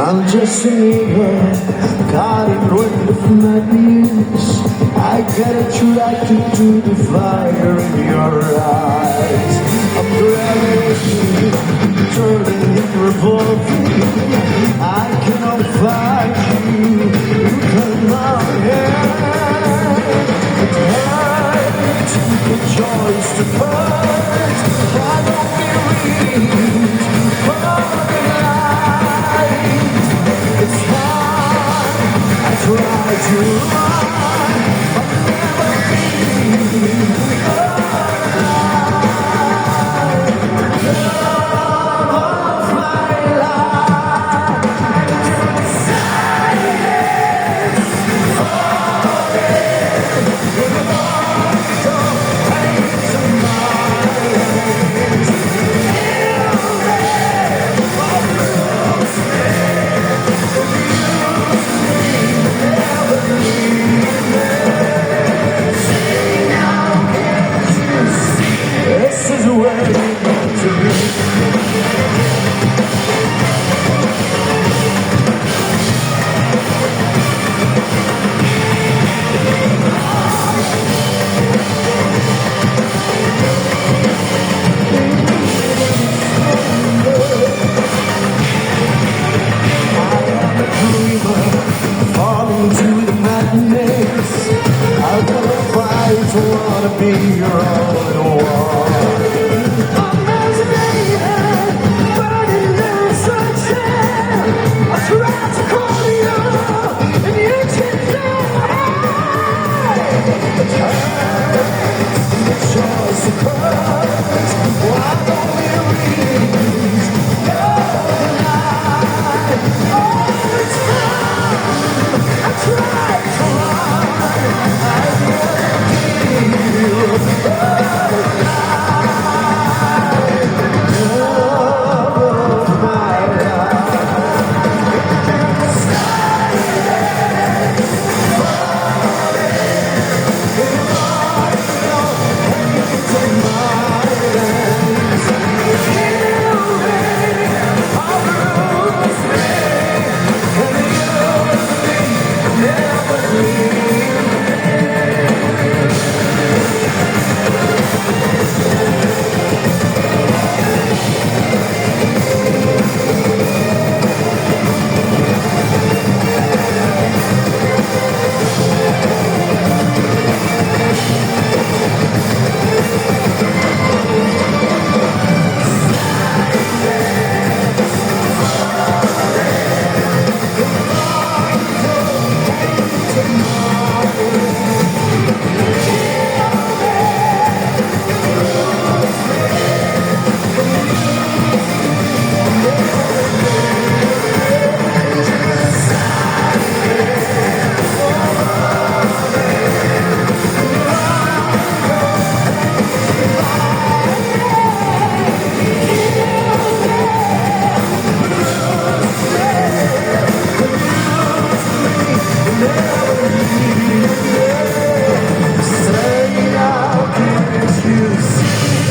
I'm just a nigga, caught in with my knees. I get attracted to the fire in your eyes. I'm gravity, turning and revolving. I cannot fight you, you cut my hair. It hurts, the choice to part. I don't believe for the light. It's hard, I try to run, but never leave. Love of my life. Silence for it. In the voice of pains of mine. Feel it, bruise me. Abuse me, never leave me. Say now, can't you see? This is where you want to be. Falling to the madness. I wanna fight, I wanna be your only one. I'm resonated, burning in the sunshine. I tried to call you, and you didn't the choice of hurt. Why don't we reach the night? All the time I tried to run, I wanna feel alive. Love of my life. Silence for it. In the voice of pains of mine. Heal me, or bruise me, and use me, never leave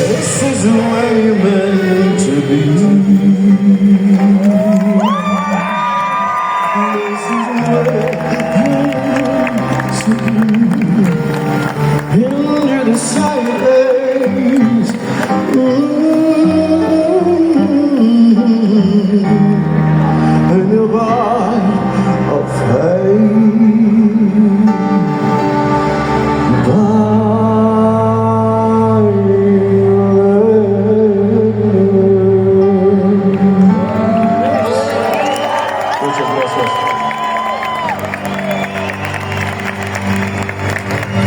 this is where you're meant to be. This is where you're meant to be. Under the silence.